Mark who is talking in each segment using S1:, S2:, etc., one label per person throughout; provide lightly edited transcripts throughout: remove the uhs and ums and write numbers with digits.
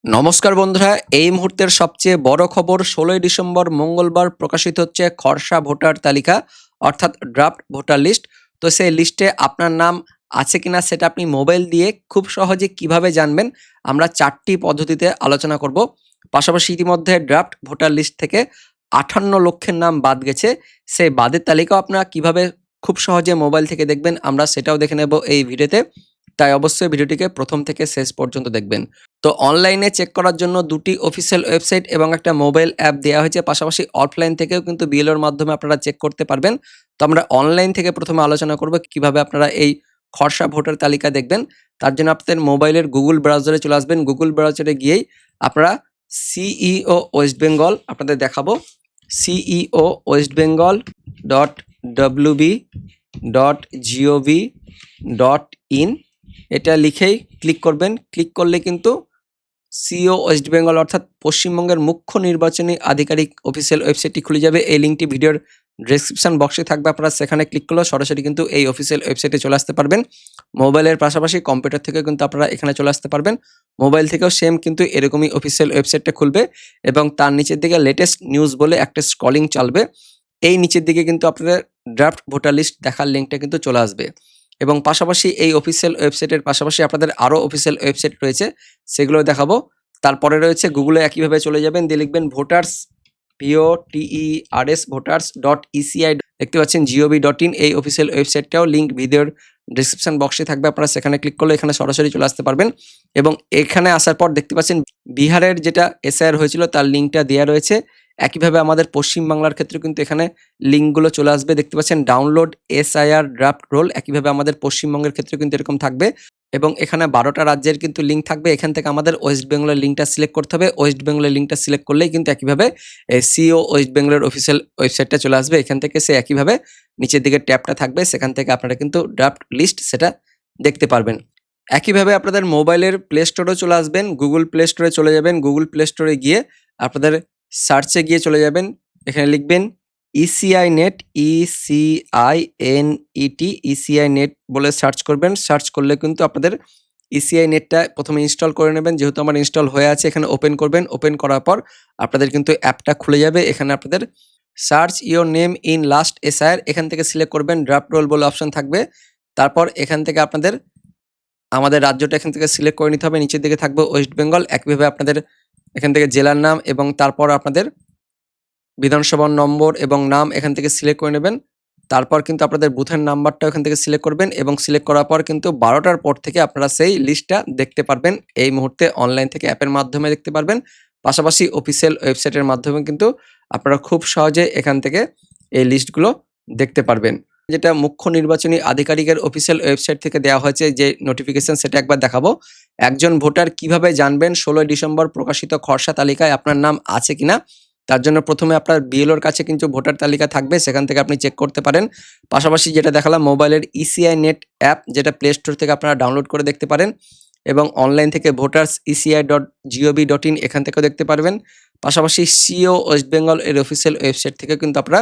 S1: নমস্কার বন্ধুরা, এই মুহূর্তের সবচেয়ে বড় খবর 16ই ডিসেম্বর মঙ্গলবার প্রকাশিত হচ্ছে খসড়া ভোটার তালিকা অর্থাৎ ড্রাফট ভোটার লিস্ট। তো সেই লিস্টে আপনার নাম আছে কিনা সেটা আপনি মোবাইল দিয়ে খুব সহজে কিভাবে জানবেন, আমরা 4টি পদ্ধতিতে আলোচনা করব। পাশাপাশি ইতিমধ্যে ড্রাফট ভোটার লিস্ট থেকে 58 লক্ষের নাম বাদ গেছে, সেই বাদের তালিকাও আপনারা কিভাবে খুব সহজে মোবাইল থেকে দেখবেন আমরা সেটাও দেখে নেব এই ভিডিওতে। তাই অবশ্যই ভিডিওটিকে প্রথম থেকে শেষ পর্যন্ত দেখবেন। তো অনলাইনে চেক করার জন্য 2টি অফিসিয়াল ওয়েবসাইট এবং একটা মোবাইল অ্যাপ দেওয়া হয়েছে। পাশাপাশি অফলাইন থেকেও কিন্তু বিএলওর মাধ্যমে আপনারা চেক করতে পারবেন। তো আমরা অনলাইন থেকে প্রথমে আলোচনা করব কিভাবে আপনারা এই খসড়া ভোটার তালিকা দেখবেন। তার জন্য আপনাদের মোবাইলের গুগল ব্রাউজারে চলে আসবেন। গুগল ব্রাউজারে গিয়েই আপনারা সিইও ওয়েস্ট বেঙ্গল আপনাদের দেখাবো, সিইও ওয়েস্ট বেঙ্গল .wb.gov.in এটা লিখেই ক্লিক করবেন। ক্লিক করলে কিন্তু সিও ওয়েস্ট বেঙ্গল অর্থাৎ পশ্চিমবঙ্গের মুখ্য নির্বাচনী আধিকারিক অফিসিয়াল ওয়েবসাইটটি খুলে যাবে। এই লিঙ্কটি ভিডিওর ডেসক্রিপশন বক্সে থাকবে, আপনারা সেখানে ক্লিক করলে সরাসরি কিন্তু এই অফিসিয়াল ওয়েবসাইটে চলে আসতে পারবেন। মোবাইলের পাশাপাশি কম্পিউটার থেকেও কিন্তু আপনারা এখানে চলে আসতে পারবেন। মোবাইল থেকেও সেম কিন্তু এরকমই অফিসিয়াল ওয়েবসাইটটা খুলবে এবং তার নিচের দিকে লেটেস্ট নিউজ বলে একটা স্ক্রলিং চলবে। এই নিচের দিকে কিন্তু আপনাদের ড্রাফট ভোটার লিস্ট দেখার লিঙ্কটা কিন্তু চলে আসবে এবং পাশাপাশি এই অফিসিয়াল ওয়েবসাইটের পাশাপাশি আপনাদের আরও অফিসিয়াল ওয়েবসাইট রয়েছে, সেগুলো দেখাবো। তারপরে রয়েছে গুগলে একইভাবে চলে যাবেন, দিয়ে লিখবেন ভোটার্স ভোটার্স.ইসিআই দেখতে পাচ্ছেন gov.in। এই অফিসিয়াল ওয়েবসাইটটাও লিঙ্ক ভিডিওর ডিসক্রিপশন বক্সে থাকবে, আপনারা সেখানে ক্লিক করলে এখানে সরাসরি চলে আসতে পারবেন। এবং এখানে আসার পর দেখতে পাচ্ছেন বিহারের যেটা এসআইআর হয়েছিল তার লিঙ্কটা দেওয়া রয়েছে। একইভাবে আমাদের পশ্চিমবাংলার ক্ষেত্রে কিন্তু এখানে লিঙ্কগুলো চলে আসবে, দেখতে পাচ্ছেন ডাউনলোড এসআইআর ড্রাফট রোল। একইভাবে আমাদের পশ্চিমবঙ্গের ক্ষেত্রে কিন্তু এরকম থাকবে এবং এখানে 12টা রাজ্যের কিন্তু লিঙ্ক থাকবে। এখান থেকে আমাদের ওয়েস্ট বেঙ্গলের লিঙ্কটা সিলেক্ট করতে হবে। ওয়েস্ট বেঙ্গলের লিঙ্কটা সিলেক্ট করলেই কিন্তু একইভাবে সিও ওয়েস্ট বেঙ্গলের অফিসিয়াল ওয়েবসাইটটা চলে আসবে। এখান থেকে সে একইভাবে নিচের দিকে ট্যাবটা থাকবে, সেখান থেকে আপনারা কিন্তু ড্রাফট লিস্ট সেটা দেখতে পারবেন। একইভাবে আপনাদের মোবাইলের প্লে স্টোরেও চলে আসবেন, গুগল প্লে স্টোরে চলে যাবেন। গুগল প্লে স্টোরে গিয়ে আপনাদের সার্চে গিয়ে চলে যাবেন, এখানে লিখবেন ইসিআই নেট, ইসিআই নেট বলে সার্চ করবেন। সার্চ করলে কিন্তু আপনাদের ইসিআই নেটটা প্রথমে ইনস্টল করে নেবেন, যেহেতু আমার ইনস্টল হয়ে আছে এখানে ওপেন করবেন। ওপেন করার পর আপনাদের কিন্তু অ্যাপটা খুলে যাবে। এখানে আপনাদের search your name in last SIR এখান থেকে সিলেক্ট করবেন, ড্রাফট রোল বলে অপশন থাকবে। তারপর এখান থেকে আপনাদের আমাদের রাজ্যটা এখান থেকে সিলেক্ট করে নিতে হবে, নিচের দিকে থাকবে ওয়েস্ট বেঙ্গল। একইভাবে আপনাদের এখান থেকে জেলার নাম এবং তারপর আপনাদের বিধানসভার নম্বর এবং নাম এখান থেকে সিলেক্ট করে নেবেন। তারপর কিন্তু আপনাদের বুথের নাম্বারটা এখান থেকে সিলেক্ট করবেন এবং সিলেক্ট করার পর কিন্তু 12টার পর থেকে আপনারা সেই লিস্টটা দেখতে পারবেন। এই মুহূর্তে অনলাইন থেকে অ্যাপের মাধ্যমে দেখতে পারবেন, পাশাপাশি অফিসিয়াল ওয়েবসাইটের মাধ্যমে কিন্তু আপনারা খুব সহজে এখান থেকে এই লিস্টগুলো দেখতে পারবেন। যেটা মুখ্য নির্বাচনী আধিকারিকের অফিসিয়াল ওয়েবসাইট থেকে দেওয়া হয়েছে যে নোটিফিকেশন, সেটা একবার দেখাবো। একজন ভোটার কিভাবে জানবেন 16 ডিসেম্বর প্রকাশিত খসড়া তালিকায় আপনার নাম আছে কিনা। তার জন্য প্রথমে আপনার বিএলওর কাছে কিন্তু ভোটার তালিকা থাকবে, সেখান থেকে আপনি চেক করতে পারেন। পাশাপাশি যেটা দেখালাম মোবাইলের ইসিআই নেট অ্যাপ, যেটা প্লে স্টোর থেকে আপনারা ডাউনলোড করে দেখতে পারেন এবং অনলাইন থেকে voterseci.gov.in এখান থেকেও দেখতে পারবেন। পাশাপাশি সিও ওয়েস্ট বেঙ্গল এর অফিসিয়াল ওয়েবসাইট থেকে কিন্তু আপনারা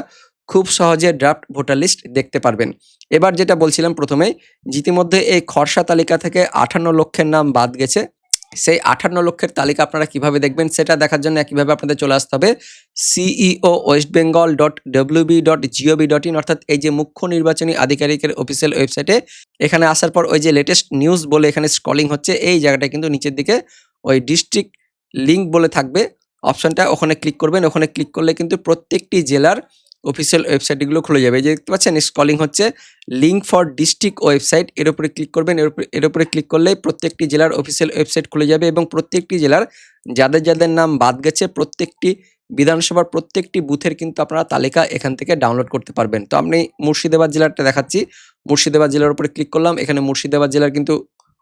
S1: খুব সহজে ড্রাফট ভোটার লিস্ট দেখতে পারবেন। এবার যেটা বলছিলাম প্রথমেই, ইতিমধ্যে এই খসড়া তালিকা থেকে 58 লক্ষের নাম বাদ গেছে। সেই 58 লক্ষের তালিকা আপনারা কিভাবে দেখবেন সেটা দেখার জন্য একইভাবে আপনাদের চলে আসতে হবে সিইও ওয়েস্ট বেঙ্গল .wb.gov.in অর্থাৎ এই যে মুখ্য নির্বাচনী আধিকারিকের অফিসিয়াল ওয়েবসাইটে। এখানে আসার পর ওই যে লেটেস্ট নিউজ বলে এখানে স্ক্রলিং হচ্ছে, এই জায়গাটা কিন্তু নিচের দিকে ওই ডিস্ট্রিক্ট লিঙ্ক বলে থাকবে অপশনটা, ওখানে ক্লিক করবেন। ওখানে ক্লিক করলে কিন্তু প্রত্যেকটি জেলার অফিসিয়াল ওয়েবসাইটগুলো খুলে যাবে। এই যে দেখতে পাচ্ছেন স্ক্রলিং হচ্ছে লিঙ্ক ফর ডিস্ট্রিক্ট ওয়েবসাইট, এর উপরে ক্লিক করবেন। এর উপরে ক্লিক করলে প্রত্যেকটি জেলার অফিসিয়াল ওয়েবসাইট খুলে যাবে এবং প্রত্যেকটি জেলার যাদের যাদের নাম বাদ গেছে প্রত্যেকটি বিধানসভার প্রত্যেকটি বুথের কিন্তু আপনারা তালিকা এখান থেকে ডাউনলোড করতে পারবেন। তো আমি মুর্শিদাবাদ জেলাটা দেখাচ্ছি, মুর্শিদাবাদ জেলার উপরে ক্লিক করলাম। এখানে মুর্শিদাবাদ জেলার কিন্তু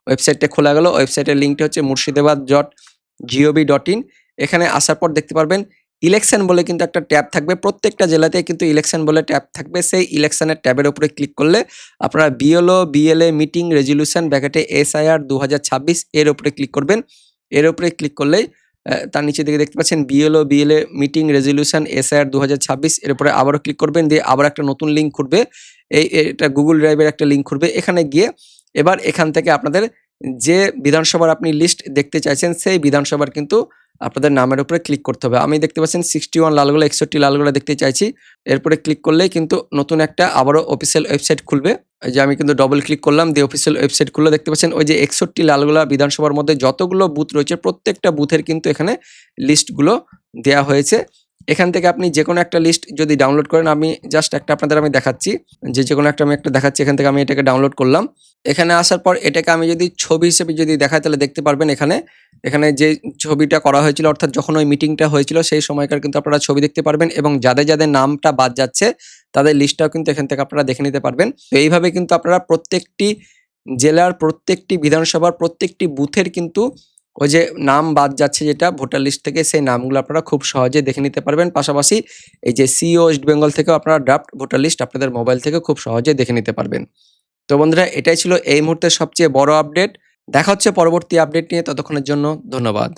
S1: ওয়েবসাইটটা খোলা গেল। ওয়েবসাইটের লিঙ্কটা হচ্ছে মুর্শিদাবাদ.gov.in। এখানে আসার পর দেখতে পারবেন ইলেকশন বলে কিন্তু একটা ট্যাব থাকবে, প্রত্যেকটা জেলাতে কিন্তু ইলেকশন বলে ট্যাব থাকবে। সেই ইলেকশনের ট্যাবের উপরে ক্লিক করলে আপনারা বিএলএ মিটিং রেজলিউশন ব্র্যাকেটে এসআইআর 2026 এর উপরে ক্লিক করবেন। এর উপরে ক্লিক করলেই তার নিচে দিকে দেখতে পাচ্ছেন বিএলএ মিটিং রেজলিউশন এসআইআর 2026 এর উপরে আবারও ক্লিক করবেন, দিয়ে আবার একটা নতুন লিঙ্ক খুলবে। এটা গুগল ড্রাইভের একটা লিঙ্ক খুলবে। এখানে গিয়ে এবার এখান থেকে আপনাদের যে বিধানসভার আপনি লিস্ট দেখতে চাইছেন সেই বিধানসভার কিন্তু আপনাদের নামের উপরে ক্লিক করতে হবে। আমি দেখতে পাচ্ছেন 61 লালগোলা 61 লালগোলা দেখতে চাইছি। এরপরে ক্লিক করলেই কিন্তু নতুন একটা আবারও অফিসিয়াল ওয়েবসাইট খুলবে। এই যে আমি কিন্তু ডবল ক্লিক করলাম, দিয়ে অফিসিয়াল ওয়েবসাইট খুললো। দেখতে পাচ্ছেন ওই যে 61 লালগোলা বিধানসভার মধ্যে যতগুলো বুথ রয়েছে প্রত্যেকটা বুথের কিন্তু এখানে লিস্টগুলো দেয়া হয়েছে। এখান থেকে আপনি যেকোনো একটা লিস্ট যদি ডাউনলোড করেন, আমি জাস্ট একটা আপনাদের আমি দেখাচ্ছি, যেকোনো একটা আমি একটা দেখাচ্ছি। এখান থেকে আমি এটাকে ডাউনলোড করলাম। এখানে আসার পর এটাকে আমি যদি ছবি হিসেবে যদি দেখাই তাহলে দেখতে পারবেন এখানে যে ছবিটা করা হয়েছিল, অর্থাৎ যখন ওই মিটিংটা হয়েছিল সেই সময়কার কিন্তু আপনারা ছবি দেখতে পারবেন, এবং যাদের যাদের নামটা বাদ যাচ্ছে তাদের লিস্টটাও কিন্তু এখান থেকে আপনারা দেখে নিতে পারবেন। তো এইভাবে কিন্তু আপনারা প্রত্যেকটি জেলার প্রত্যেকটি বিধানসভার প্রত্যেকটি বুথের কিন্তু ওই যে নাম বাদ যাচ্ছে যেটা ভোটার লিস্ট থেকে, সেই নামগুলো আপনারা খুব সহজে দেখে নিতে পারবেন। পাশাপাশি এই যে সিইও ওয়েস্ট বেঙ্গল থেকেও আপনারা ড্রাফট ভোটার লিস্ট আপনাদের মোবাইল থেকে খুব সহজে দেখে নিতে পারবেন। তো বন্ধুরা, এটাই ছিল এই মুহূর্তের সবচেয়ে বড় আপডেট। দেখা হচ্ছে পরবর্তী আপডেট নিয়ে, ততক্ষণের জন্য ধন্যবাদ।